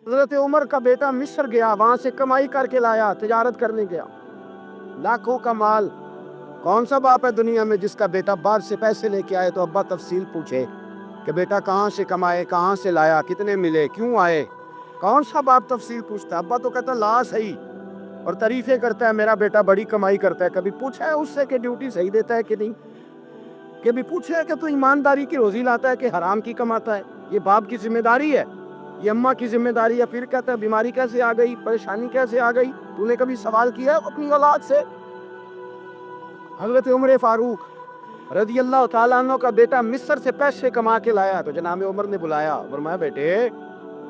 حضرت عمر کا بیٹا مصر گیا، وہاں سے کمائی کر کے لایا، تجارت کرنے گیا، لاکھوں کا مال۔ کون سا باپ ہے دنیا میں جس کا بیٹا باہر سے پیسے لے کے آئے تو ابا تفصیل پوچھے کہ بیٹا کہاں سے کمائے، کہاں سے لایا، کتنے ملے، کیوں آئے؟ کون سا باپ تفصیل پوچھتا؟ ابا تو کہتا لا صحیح، اور تعریفیں کرتا ہے میرا بیٹا بڑی کمائی کرتا ہے۔ کبھی پوچھا ہے اس سے کہ ڈیوٹی صحیح دیتا ہے کہ نہیں؟ کبھی پوچھا ہے کہ تو ایمانداری کی روزی لاتا ہے کہ حرام کی کماتا ہے؟ یہ باپ کی ذمہ داری ہے، یہ اماں کی ذمہ داری ہے۔ پھر کہتا ہے بیماری کیسے آ گئی، پریشانی کیسے آ گئی؟ تو نے کبھی سوال کیا ہے اپنی اولاد سے؟ حضرت عمر فاروق رضی اللہ تعالیٰ عنہ کا بیٹا مصر سے پیسے کما کے لایا تو جناب عمر نے بلایا، فرمایا بیٹے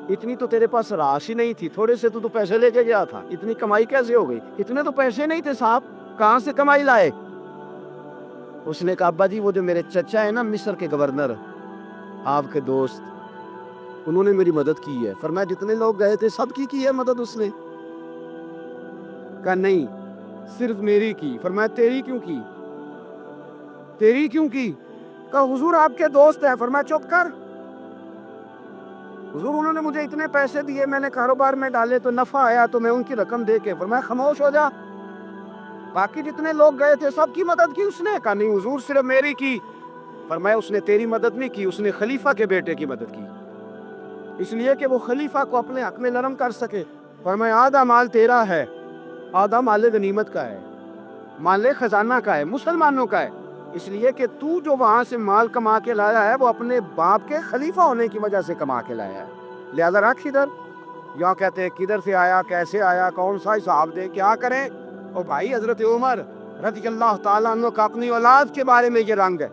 اتنی تو تیرے پاس راش ہی نہیں تھی، تھوڑے سے تو پیسے لے کے گیا تھا، اتنی کمائی کیسے ہو گئی؟ اتنے تو پیسے نہیں تھے صاحب، کہاں سے کمائی لائے؟ اس نے کہا ابا جی وہ جو میرے چچا ہے نا مصر کے گورنر، آپ کے دوست، انہوں نے میری مدد کی ہے۔ فرمایا جتنے لوگ گئے تھے سب کی ہے مدد اس نے؟ کہا نہیں صرف میری کی۔ فرمایا تیری کیوں کی؟ تیری کیوں کی؟ کہا حضور آپ کے دوست ہیں۔ فرمایا چپ کر، حضور انہوں نے مجھے اتنے پیسے دیے، میں نے کاروبار میں ڈالے تو نفع آیا تو میں ان کی رقم دے کے۔ فرمایا خاموش ہو جا، باقی جتنے لوگ گئے تھے سب کی مدد کی اس نے؟ کہا نہیں حضور صرف میری کی۔ فرمایا اس نے تیری مدد نہیں کی، اس نے خلیفہ کے بیٹے کی مدد کی، اس لیے کہ وہ خلیفہ کو اپنے حق میں نرم کر سکے۔ فرمایا آدھا مال تیرا ہے، آدھا مال غنیمت کا ہے، مال خزانہ کا ہے، مسلمانوں کا ہے، اس لیے کہ تو جو وہاں سے مال کما کے لایا ہے وہ اپنے باپ کے خلیفہ ہونے کی وجہ سے کما کے لایا ہے، لہذا رکھ ادھر۔ یہاں کہتے ہیں کدھر سے آیا، کیسے آیا، کون سا حساب دے، کیا کریں؟ اور بھائی حضرت عمر رضی اللہ تعالیٰ عنہ کا اپنی اولاد کے بارے میں یہ رنگ ہے۔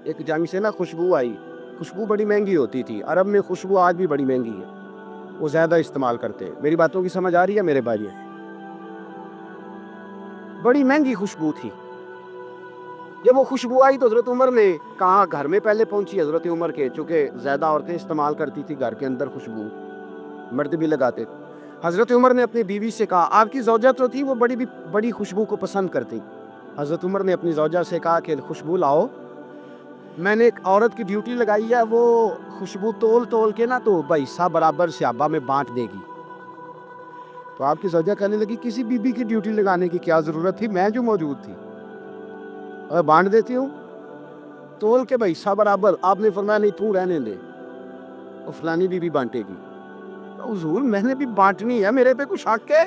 ایک جنگ سے نا خوشبو آئی، خوشبو بڑی مہنگی ہوتی تھی، عرب میں خوشبو آج بھی بڑی مہنگی ہے، وہ زیادہ استعمال کرتے ہیں۔ میری باتوں کی سمجھ آ رہی ہے میرے بھائی؟ بڑی مہنگی خوشبو تھی۔ جب وہ خوشبو آئی تو حضرت عمر نے کہا، گھر میں پہلے پہنچی حضرت عمر کے، چونکہ زیادہ عورتیں استعمال کرتی تھی گھر کے اندر خوشبو، مرد بھی لگاتے تھے۔ حضرت عمر نے اپنی بیوی سے کہا، آپ کی زوجہ تو تھی وہ بڑی خوشبو کو پسند کرتی۔ حضرت عمر نے اپنی زوجہ سے کہا کہ خوشبو لاؤ، میں نے ایک عورت کی ڈیوٹی لگائی ہے، وہ خوشبو تول کے نا تو حصہ برابر صحابہ میں بانٹ دے گی۔ تو آپ کی زوجہ کہنے لگی کسی بی بی کی ڈیوٹی لگانے کی کیا ضرورت تھی، میں جو موجود تھی اور بانٹ دیتی ہوں تول کے حصہ برابر۔ آپ نے فرمایا نہیں تو رہنے دے، اور فلانی بی بی بانٹے گی۔ حضور میں نے بھی بانٹنی ہے، میرے پہ کچھ حق ہے؟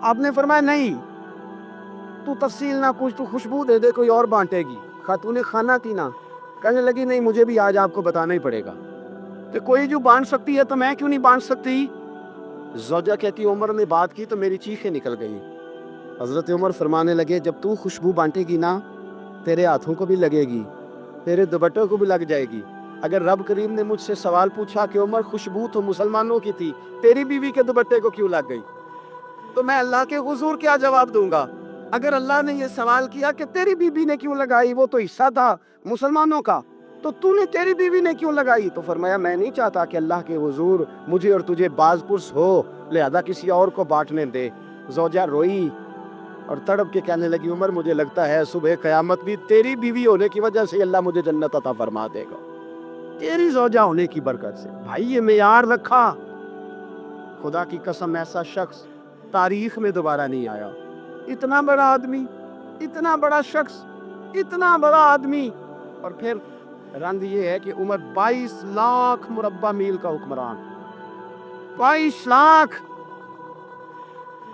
آپ نے فرمایا نہیں، تو تفصیل نہ کچھ، تو خوشبو دے دے، کوئی اور بانٹے گی۔ خاتون خانہ تھی نا، کہنے لگی نہیں مجھے بھی آج آپ کو بتانا ہی پڑے گا کہ کوئی جو بانٹ سکتی ہے تو میں کیوں نہیں بانٹ سکتی؟ زوجہ کہتی عمر نے بات کی تو میری چیخیں نکل گئی۔ حضرت عمر فرمانے لگے جب تو خوشبو بانٹے گی نا تیرے ہاتھوں کو بھی لگے گی، تیرے دوپٹوں کو بھی لگ جائے گی۔ اگر رب کریم نے مجھ سے سوال پوچھا کہ عمر خوشبو تو مسلمانوں کی تھی، تیری بیوی کے دوپٹے کو کیوں لگ گئی، تو میں اللہ کے حضور کیا جواب دوں گا؟ اگر اللہ نے یہ سوال کیا کہ تیری بیوی نے کیوں لگائی، وہ تو حصہ تھا مسلمانوں کا، تو نے تیری بیوی نے کیوں لگائی؟ تو فرمایا میں نہیں چاہتا کہ اللہ کے حضور مجھے اور تجھے باز پرس ہو، لہذا کسی اور کو بانٹنے دے۔ زوجہ روئی اور تڑپ کے کہنے لگی عمر مجھے لگتا ہے صبح قیامت بھی تیری بیوی ہونے کی وجہ سے اللہ مجھے جنت عطا فرما دے گا، تیری زوجہ ہونے کی برکت سے۔ بھائی یہ معیار رکھا، خدا کی قسم ایسا شخص تاریخ میں دوبارہ نہیں آیا۔ اتنا بڑا آدمی، اتنا بڑا شخص، اتنا بڑا آدمی، اور پھر رنگ یہ ہے کہ عمر 22 لاکھ مربع میل کا حکمران، 22 لاکھ،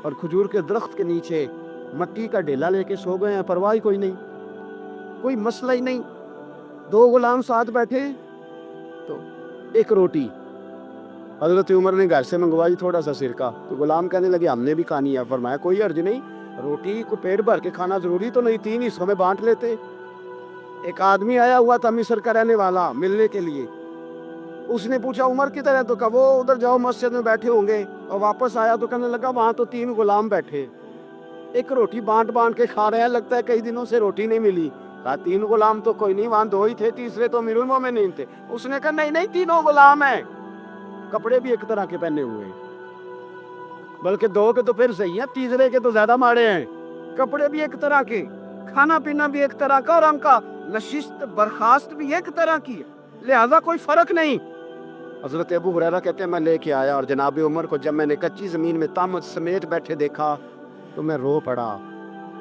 اور کھجور کے درخت کے نیچے مٹی کا ڈھیلا لے کے سو گئے ہیں، پرواہ کوئی نہیں، کوئی مسئلہ ہی نہیں۔ 2 غلام ساتھ بیٹھے تو ایک روٹی حضرت عمر نے گھر سے منگوائی، تھوڑا سا سرکہ، تو غلام کہنے لگے ہم نے بھی کھانی ہے۔ فرمایا کوئی حرج نہیں، روٹی کو پیٹ بھر کے کھانا ضروری تو نہیں، 3 حصوں میں بانٹ لیتے۔ ایک آدمی آیا ہوا تھا مصر کا رہنے والا ملنے کے لیے، اس نے پوچھا عمر کدھر ہے، تو کہا وہ ادھر جاؤ مسجد میں بیٹھے ہوں گے، اور واپس آیا تو کہنے لگا وہاں تو 3 غلام بیٹھے، ایک روٹی بانٹ کے کھا رہے ہیں، لگتا ہے کئی دنوں سے روٹی نہیں ملی۔ کہا 3 غلام تو کوئی نہیں، وہاں 2 ہی تھے، تیسرے تو امیر المومنین تھے۔ اس نے کہا نہیں 3 غلام ہیں، کپڑے بھی ایک طرح کے پہنے ہوئے ہیں، بلکہ 2 کے تو پھر صحیح ہیں، تیسرے کے تو زیادہ ماڑے ہیں، کپڑے بھی ایک طرح کے، کھانا پینا بھی ایک طرح کا، اور ان کا نشست برخاست بھی ایک طرح کی ہے، لہذا کوئی فرق نہیں۔ حضرت ابو ہریرہ کہتے ہیں میں لے کے آیا اور جناب عمر کو جب میں نے کچی زمین میں تامت سمیت بیٹھے دیکھا تو میں رو پڑا.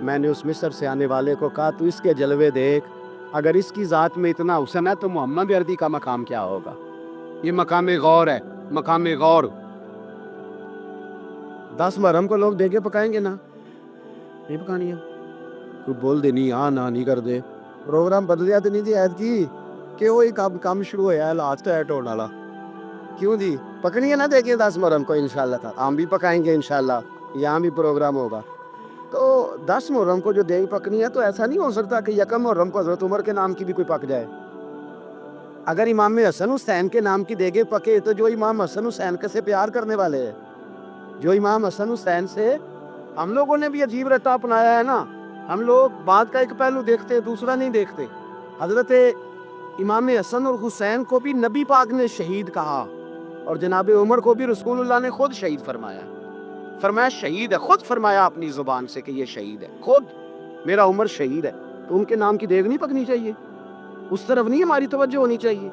میں نے اس مصر سے آنے والے کو کہا تو اس کے جلوے دیکھ, اگر اس کی ذات میں اتنا حسن ہے تو محمد عربی کا مقام کیا ہوگا. یہ مقام غور ہے, مقام غور. 10 محرم کو لوگ دیگے پکائیں گے نا, نہیں پکانی ہے. تو بول دے نہیں, ہاں نہ نہیں کر دے. پروگرام بدلیا تو نہیں جی عید کی کہ وہی کام شروع ہوا ہے لاسٹ ہے ٹوڑ والا. کیوں جی, پکنی ہے نا دیکھیں 10 محرم کو انشاءاللہ تھا, ہم بھی پکائیں گے انشاءاللہ, یہاں بھی پروگرام ہوگا. تو 10 محرم کو جو دیگ پکنی ہے تو ایسا نہیں ہو سکتا کہ یکم محرم کو حضرت عمر کے نام کی بھی کوئی پک جائے. اگر امام حسن حسین کے نام کی دیگیں پکے تو جو امام حسن حسین سے پیار کرنے والے ہیں, جو امام حسن حسین سے, ہم لوگوں نے بھی عجیب رتا اپنایا ہے نا. ہم لوگ بات کا ایک پہلو دیکھتے دوسرا نہیں دیکھتے. حضرت امام حسن اور حسین کو بھی نبی پاک نے شہید کہا اور جناب عمر کو بھی رسول اللہ نے خود شہید فرمایا. فرمایا شہید ہے, خود فرمایا اپنی زبان سے کہ یہ شہید ہے, خود میرا عمر شہید ہے. تو ان کے نام کی دیگ نہیں پکنی چاہیے, اس طرف نہیں ہماری توجہ ہونی چاہیے.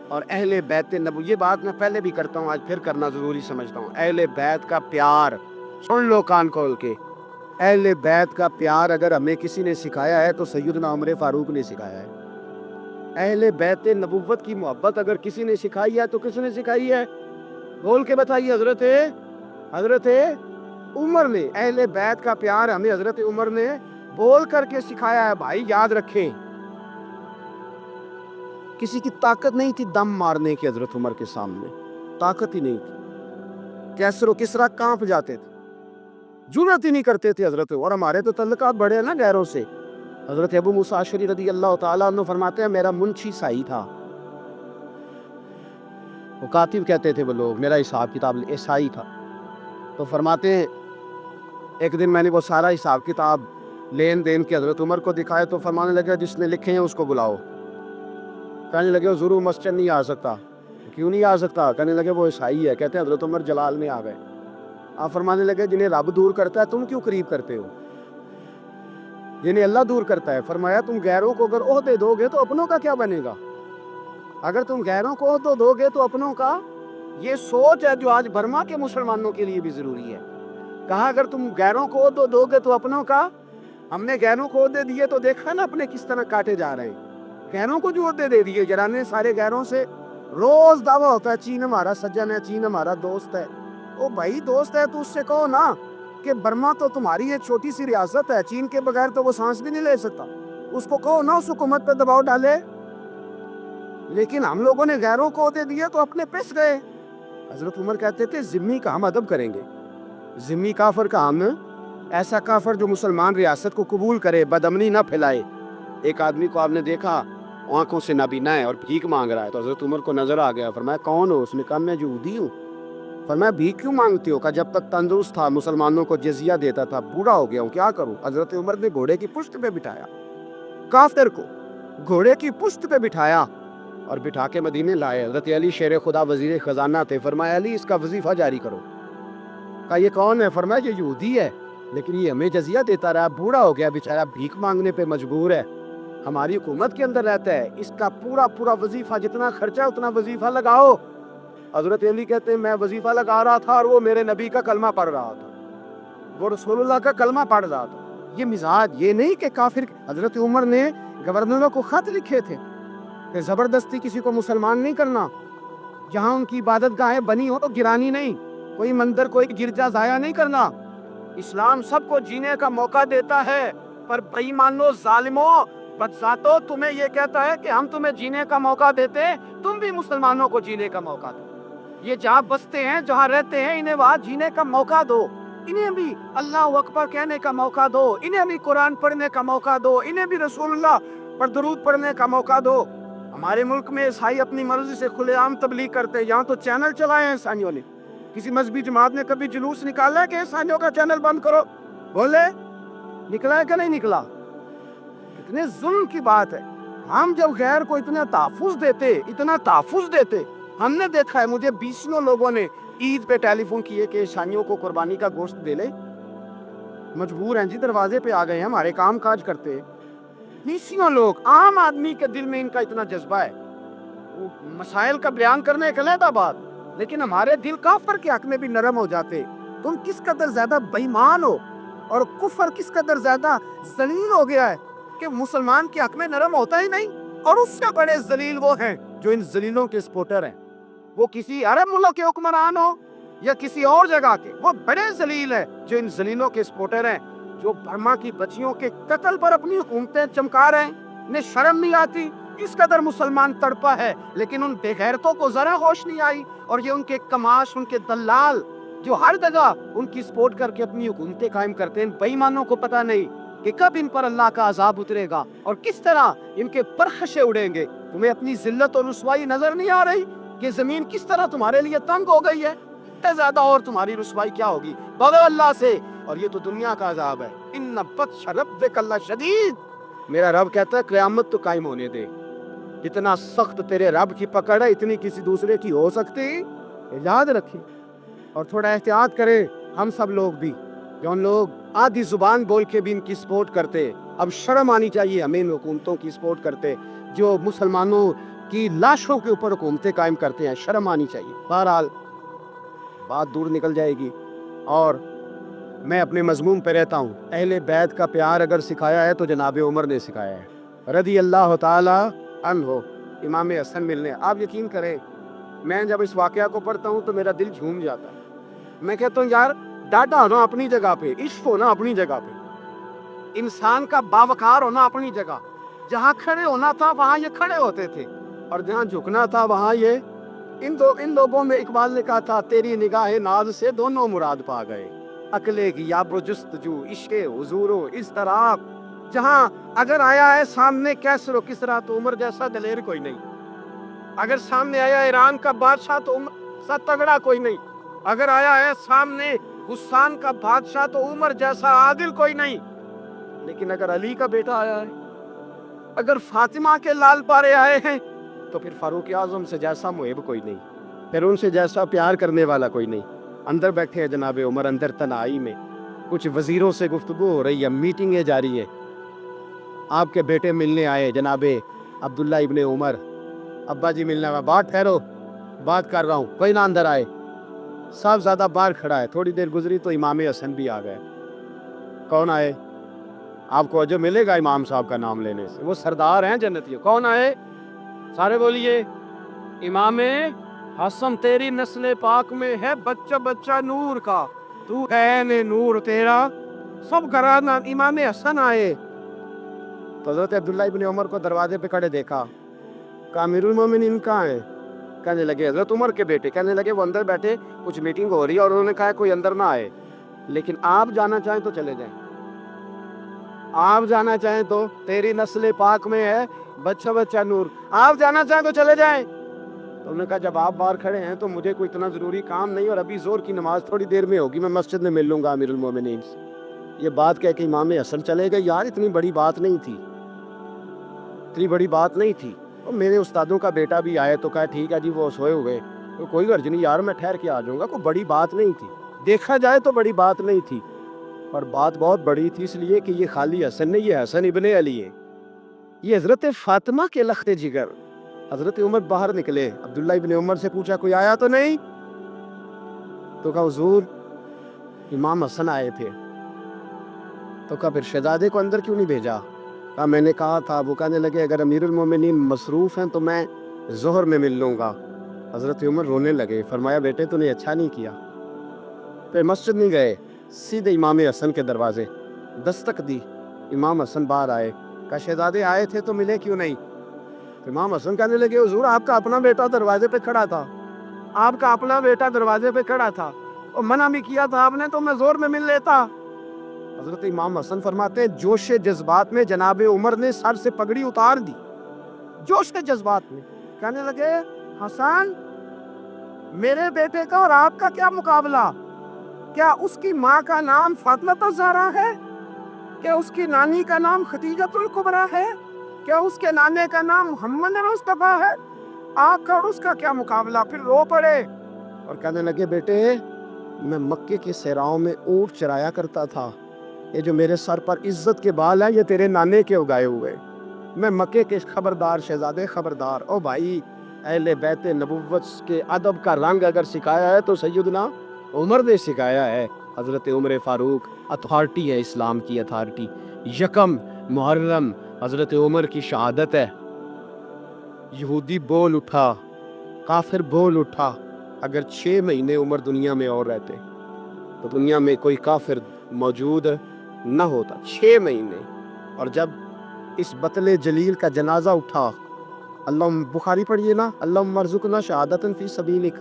اور اہل بیت نبوی, یہ بات میں پہلے بھی کرتا ہوں, آج پھر کرنا ضروری سمجھتا ہوں. اہل بیت کا پیار سن لو کان کھول کے. اہل بیت کا پیار اگر ہمیں کسی نے سکھایا ہے تو سیدنا عمر فاروق نے سکھایا ہے. اہل بیت نبوت کی محبت اگر کسی نے سکھائی ہے تو کس نے سکھائی ہے؟ بول کے بتائیے. حضرت عمر نے. اہل بیت کا پیار ہمیں حضرت عمر نے بول کر کے سکھایا ہے. بھائی یاد رکھیں, کسی کی طاقت نہیں تھی دم مارنے کی حضرت عمر کے سامنے, طاقت ہی نہیں تھی. کیسر و کسرا کانپ جاتے تھے, جرأت ہی نہیں کرتے تھے حضرت. اور ہمارے تو تعلقات بڑے ہیں نا غیروں سے. حضرت ابو موسیٰ اشعری رضی اللہ تعالیٰ عنہ فرماتے ہیں میرا منشی سائی تھا, وہ کاتب کہتے تھے وہ لوگ, میرا حساب کتاب عیسائی تھا. تو فرماتے ہیں ایک دن میں نے وہ سارا حساب کتاب لین دین کے حضرت عمر کو دکھایا تو فرمانے لگے جس نے لکھے ہیں اس کو بلاؤ. کہنے لگے ضرور مسجد نہیں آ سکتا. کیوں نہیں آ سکتا؟ کہنے لگے وہ عیسائی ہے. کہتے ہیں حضرت عمر جلال میں آ گئے. آپ فرمانے لگے جنہیں رب دور کرتا ہے تم کیوں قریب کرتے ہو؟ جنہیں اللہ دور کرتا ہے. فرمایا تم غیروں کو اگر عہدے دو گے تو اپنوں کا کیا بنے گا؟ اگر تم غیروں کو عہدے دو گے تو اپنوں کا. یہ سوچ ہے جو آج برما کے مسلمانوں کے لیے بھی ضروری ہے. کہا اگر تم غیروں کو عہدے دو گے تو اپنوں کا. ہم نے غیروں کو عہدے دیے تو دیکھا نا اپنے کس طرح کاٹے جا رہے ہیں. غیروں کو جو عہدے دے دیے, جرانے سارے غیروں سے روز دعویٰ ہوتا ہے چین ہمارا سجن ہے, چین ہمارا دوست ہے. او بھائی دوست ہے تو اس سے کہو نا کہ برما تو تمہاری ایک چھوٹی سی ریاست ہے, چین کے بغیر تو وہ سانس بھی نہیں لے سکتا. اس کو کہو نا اس حکومت پہ دباؤ ڈالے. لیکن ہم لوگوں نے غیروں کو عہدے دیے تو اپنے پس گئے. حضرت عمر کہتے تھے ذمی کا ہم ادب کریں گے, ذمی کافر کا ہم, ایسا کافر جو مسلمان ریاست کو قبول کرے, بدامنی نہ پھیلائے. ایک آدمی کو آپ نے دیکھا آنکھوں سے نابینا ہے اور بھیک مانگ رہا ہے, تو حضرت عمر کو نظر آ گیا. فرمایا کون ہو؟ اس نے کہا میں یہودی ہوں. فرمایا بھیک کیوں مانگتی ہو؟ کہ جب تک تندرست تھا مسلمانوں کو جزیہ دیتا تھا, بوڑھا ہو گیا ہوں کیا کروں. حضرت عمر نے گھوڑے کی پشت پہ بٹھایا, کافر کو گھوڑے کی پشت پہ بٹھایا اور بٹھا کے مدینے لائے. حضرت علی شیر خدا وزیر خزانہ تھے. فرمایا علی اس کا وظیفہ جاری کرو. کہا یہ کون ہے؟ فرمایا یہ یہودی ہے لیکن یہ ہمیں جزیہ دیتا رہا, بوڑھا ہو گیا بیچارہ, بھیک مانگنے پہ مجبور ہے, ہماری حکومت کے اندر رہتا ہے, اس کا پورا وظیفہ جتنا خرچہ اتنا وظیفہ لگاؤ. حضرت علی کہتے ہیں میں وظیفہ لگا رہا تھا اور وہ میرے نبی کا کلمہ پڑھ رہا تھا, وہ رسول اللہ کا کلمہ پڑھ رہا تھا. یہ مزاج, یہ نہیں کہ کافر. حضرت عمر نے گورنروں کو خط لکھے تھے کہ زبردستی کسی کو مسلمان نہیں کرنا, جہاں ان کی عبادت گاہیں بنی ہو تو گرانی نہیں, کوئی مندر کوئی گرجا ضائع نہیں کرنا. اسلام سب کو جینے کا موقع دیتا ہے, پر بے ایمانو ظالمو بدذاتو تمہیں یہ کہتا ہے کہ ہم تمہیں جینے کا موقع دیتے, تم بھی مسلمانوں کو جینے کا موقع دو. یہ جہاں بستے ہیں جہاں رہتے ہیں انہیں وہاں جینے کا موقع دو, انہیں بھی اللہ اکبر کہنے کا موقع دو, انہیں بھی قرآن پڑھنے کا موقع دو, انہیں بھی رسول اللہ پر درود پڑھنے کا موقع دو. ہمارے ملک میں عیسائی اپنی مرضی سے کھلے عام تبلیغ کرتے ہیں, یہاں تو چینل چلائے ہیں عیسائیوں نے. کسی مذہبی جماعت نے کبھی جلوس نکالا ہے کہ عیسائیوں کا چینل بند کرو؟ بولے نکلا ہے کہ نہیں نکلا؟ اتنے ظلم کی بات ہے. ہم جب غیر کو اتنا تحفظ دیتے, ہم نے دیکھا ہے, مجھے 20 لوگوں نے عید پہ ٹیلی فون کیے کہ عیسائیوں کو قربانی کا گوشت دے لے, مجبور ہیں جی, دروازے پہ آ گئے ہیں, ہمارے کام کاج کرتے. 20 لوگ, عام آدمی کے دل میں ان کا اتنا جذبہ ہے. مسائل کا بیان کرنے ایک علیحدہ بات، لیکن ہمارے دل کافر کے حق میں بھی نرم ہو جاتے. تم کس قدر زیادہ بےایمان ہو اور کفر کس قدر زیادہ ذلیل ہو گیا ہے کہ مسلمان کے حق میں نرم ہوتا ہی نہیں. اور اس سے بڑے ذلیل وہ ہیں جو ان ذلیلوں کے سپورٹر ہیں. وہ کسی عرب ملک کے حکمران ہو یا کسی اور جگہ کے، وہ بڑے ذلیل ہیں جو ان ذلیلوں کے سپورٹر ہیں، جو برما کی بچیوں کے قتل پر اپنی حکومتیں چمکا رہے ہیں. انہیں شرم نہیں آتی. اس قدر مسلمان تڑپا ہے لیکن ان بے غیرتوں کو ذرا ہوش نہیں آئی. اور یہ ان کے کماش، ان کے دلال جو ہر جگہ ان کی سپورٹ کر کے اپنی حکومتیں قائم کرتے ہیں، بے ایمانوں کو پتہ نہیں کہ کب ان پر اللہ کا عذاب اترے گا اور کس طرح ان کے پرخشے اڑیں گے. تمہیں اپنی ذلت اور رسوائی نظر نہیں آ رہی کہ زمین کس طرح تمہارے لیے تنگ ہو گئی ہے؟ اتنے زیادہ اور تمہاری رسوائی کیا ہوگی؟ بغیر اللہ سے. اور یہ تو دنیا کا عذاب ہے. ان بطش ربک لشدید. میرا رب کہتا ہے قیامت تو قائم ہونے دے. جتنا سخت تیرے رب کی پکڑ ہے اتنی کسی دوسرے کی ہو سکتی. یاد رکھیں اور تھوڑا احتیاط کریں ہم سب لوگ بھی، جو ان لوگ آدھی زبان بول کے بھی ان کی سپورٹ کرتے. اب شرم آنی چاہیے ہمیں ان حکومتوں کی سپورٹ کرتے جو مسلمانوں کی لاشوں کے اوپر حکومتیں قائم کرتے ہیں. شرم آنی چاہیے. بہرحال بات دور نکل جائے گی اور میں اپنے مضمون پہ رہتا ہوں. اہل بیت کا پیار اگر سکھایا ہے تو جناب عمر نے سکھایا ہے رضی اللہ تعالی عنہ. امام حسن ملنے، آپ یقین کریں میں جب اس واقعہ کو پڑھتا ہوں تو میرا دل جھوم جاتا ہے. میں کہتا ہوں یار ڈاٹا ہونا اپنی جگہ پہ، عشق ہونا اپنی جگہ پہ، انسان کا باوقار ہونا اپنی جگہ. جہاں کھڑے ہونا تھا وہاں یہ کھڑے ہوتے تھے اور جہاں جھکنا تھا وہاں یہ ان لوگوں میں اقبال نے کہا تھا تیری نگاہ ناز سے دونوں مراد پا گئے. عقلے کی یاب و جستجو، عشق حضور و اضطراب. جہاں اگر آیا ہے سامنے کیسر و کسرا تو عمر جیسا دلیر کوئی نہیں. اگر سامنے آیا ایران کا بادشاہ تو عمر جیسا تگڑا کوئی نہیں. اگر آیا ہے سامنے حسان کا بادشاہ تو عمر جیسا عادل کوئی نہیں. لیکن اگر علی کا بیٹا آیا ہے، اگر فاطمہ کے لال پارے آئے ہیں تو پھر فاروق اعظم سے جیسا محب کوئی نہیں، پھر ان سے جیسا پیار کرنے والا کوئی نہیں. اندر بیٹھے ہیں جناب عمر، اندر تنہائی میں کچھ وزیروں سے گفتگو ہو رہی ہے، میٹنگیں جاری ہیں. آپ کے بیٹے ملنے آئے جناب عبداللہ ابن عمر. ابا جی ملنے آئے. بات ٹھہرو، بات کر رہا ہوں، کوئی نہ اندر آئے. صاحب زیادہ باہر کھڑا ہے. تھوڑی دیر گزری تو امام حسن بھی آ گئے. کون آئے؟ آپ کو جو ملے گا امام صاحب کا نام لینے سے، وہ سردار ہیں جنتیوں. کون آئے؟ سارے بولیے. امام حسن تیری نسل پاک میں ہے بچہ بچہ نور کا، تو ہے نور تیرا سب گھرانہ. امام حسن آئے تو حضرت عبداللہ ابن عمر کو دروازے پہ کھڑے دیکھا. کہا امیر المومنین کہاں ہیں؟ کہنے لگے حضرت عمر کے بیٹے. کہنے لگے وہ اندر بیٹھے، کچھ میٹنگ ہو رہی ہے اور انہوں نے کہا کوئی اندر نہ آئے، لیکن آپ جانا چاہیں تو چلے جائیں. آپ جانا چاہیں تو تیری نسل پاک میں ہے بچہ بچہ نور، آپ جانا چاہیں تو چلے جائیں. تو انہوں نے کہا جب آپ باہر کھڑے ہیں تو مجھے کوئی اتنا ضروری کام نہیں، اور ابھی زور کی نماز تھوڑی دیر میں ہوگی، میں مسجد میں مل لوں گا امیر المومنین سے. یہ بات کہہ کے امام حسن چلے گئے. یار اتنی بڑی بات نہیں تھی، اتنی بڑی بات نہیں تھی. اور میرے استادوں کا بیٹا بھی آئے تو کہا ٹھیک ہے جی وہ سوئے ہوئے، کوئی غرض نہیں یار میں ٹھہر کے آ جاؤں گا، کوئی بڑی بات نہیں تھی. دیکھا جائے تو بڑی بات نہیں تھی، اور بات بہت بڑی تھی اس لیے کہ یہ خالی حسن نہیں، یہ حسن ابن علی ہے، یہ حضرت فاطمہ کے لخت جگر. حضرت عمر باہر نکلے. عبداللہ ابن عمر سے پوچھا کوئی آیا تو نہیں؟ تو کہا حضور امام حسن آئے تھے. تو کہا پھر شہزادے کو اندر کیوں نہیں بھیجا؟ کہا میں نے کہا تھا. وہ کہنے لگے اگر امیر المومنین مصروف ہیں تو میں ظہر میں مل لوں گا. حضرت عمر رونے لگے. فرمایا بیٹے تو نے اچھا نہیں کیا. پھر مسجد نہیں گئے، سیدھے امام حسن کے دروازے دستک دی. امام حسن باہر آئے. کہا شہزادے آئے تھے تو ملے کیوں نہیں؟ امام حسن کہنے لگے حضور آپ کا اپنا بیٹا دروازے پہ کھڑا تھا، آپ کا اپنا بیٹا دروازے پہ کھڑا تھا اور منع بھی کیا تھا آپ نے تو میں زور میں مل لیتا. حضرت امام حسن فرماتے ہیں جوش جذبات میں جناب عمر نے سر سے پگڑی اتار دی. جوش کے جذبات میں کہنے لگے حسن میرے بیٹے کا اور آپ کا کیا مقابلہ؟ کیا اس کی ماں کا نام فاطمہ الزہرا ہے؟ کیا اس کی نانی کا نام خدیجۃ الکبریٰ ہے؟ کیا اس کے نانے کا نام محمد مصطفیٰ ہے؟ آپ کا اور اس کا کیا مقابلہ؟ پھر رو پڑے اور کہنے لگے بیٹے میں مکے کے صحراؤں میں اونٹ چرایا کرتا تھا، یہ جو میرے سر پر عزت کے بال ہیں یہ تیرے نانے کے اگائے ہوئے. میں مکے کے خبردار شہزادے خبردار. او بھائی اہل بیت نبوت کے ادب کا رنگ اگر سکھایا ہے تو سیدنا عمر نے سکھایا ہے. حضرت عمر فاروق اتھارٹی ہے، اسلام کی اتھارٹی. یکم محرم حضرت عمر کی شہادت ہے. یہودی بول اٹھا، کافر بول اٹھا. اگر 6 مہینے عمر دنیا میں اور رہتے تو دنیا میں کوئی کافر موجود نہ ہوتا. 6 مہینے. اور جب اس بطل جلیل کا جنازہ اٹھا، اللہ بخاری پڑھیے نا، اللہم ارزقنا شہادتن فی سبیلک،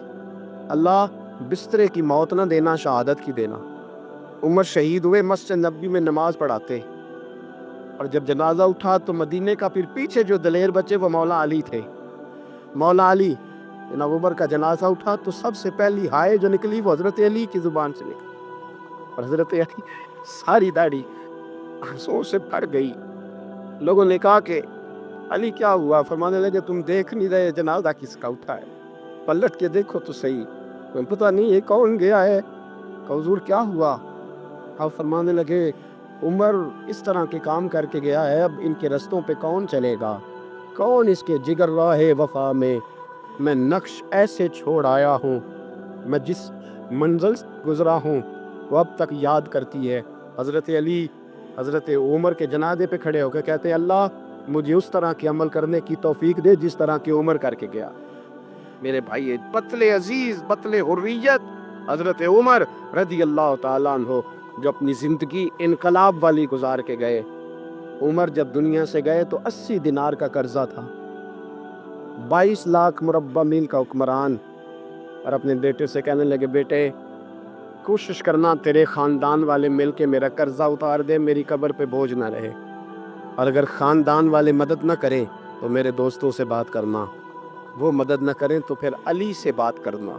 اللہ بسترے کی موت نہ دینا، شہادت کی دینا. عمر شہید ہوئے، مسجد نبوی میں نماز پڑھاتے. اور جب جنازہ اٹھا تو مدینے کا پھر پیچھے جو دلیر بچے وہ مولا علی تھے. مولا علی، جناب عمر کا جنازہ اٹھا تو سب سے پہلی ہائے جو نکلی وہ حضرت علی کی زبان سے نکلی. اور حضرت علی ساری داڑھی آنسوؤں سے بھر گئی. لوگوں نے کہا کہ علی کیا ہوا؟ فرمانے لگے تم دیکھ نہیں رہے جنازہ کس کا اٹھا ہے؟ پلٹ کے دیکھو تو صحیح. تمہیں پتہ نہیں یہ کون گیا ہے؟ کہ حضور کیا ہوا؟ آپ فرمانے لگے عمر اس طرح کے کام کر کے گیا ہے، اب ان کے رستوں پہ کون چلے گا؟ کون اس کے جگر راہ وفا میں نقش ایسے چھوڑ آیا ہوں، میں جس منزل سے گزرا ہوں وہ اب تک یاد کرتی ہے. حضرت علی حضرت عمر کے جنازے پہ کھڑے ہو کے کہتے ہیں اللہ مجھے اس طرح کے عمل کرنے کی توفیق دے جس طرح کی عمر کر کے گیا. میرے بھائی، بطل عزیز، بطل حریت حضرت عمر رضی اللہ تعالیٰ عنہ، جو اپنی زندگی انقلاب والی گزار کے گئے. عمر جب دنیا سے گئے تو 80 دینار کا قرضہ تھا. 22 لاکھ مربع میل کا حکمران. اور اپنے بیٹے سے کہنے لگے بیٹے کوشش کرنا تیرے خاندان والے مل کے میرا قرضہ اتار دے، میری قبر پہ بوجھ نہ رہے. اور اگر خاندان والے مدد نہ کریں تو میرے دوستوں سے بات کرنا، وہ مدد نہ کریں تو پھر علی سے بات کرنا.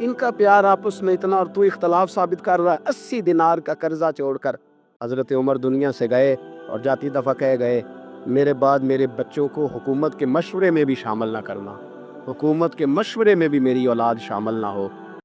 ان کا پیار آپس میں اتنا، اور تو اختلاف ثابت کر رہا ہے. 80 دینار کا قرضہ چھوڑ کر حضرت عمر دنیا سے گئے اور جاتی دفعہ کہہ گئے میرے بعد میرے بچوں کو حکومت کے مشورے میں بھی شامل نہ کرنا، حکومت کے مشورے میں بھی میری اولاد شامل نہ ہو.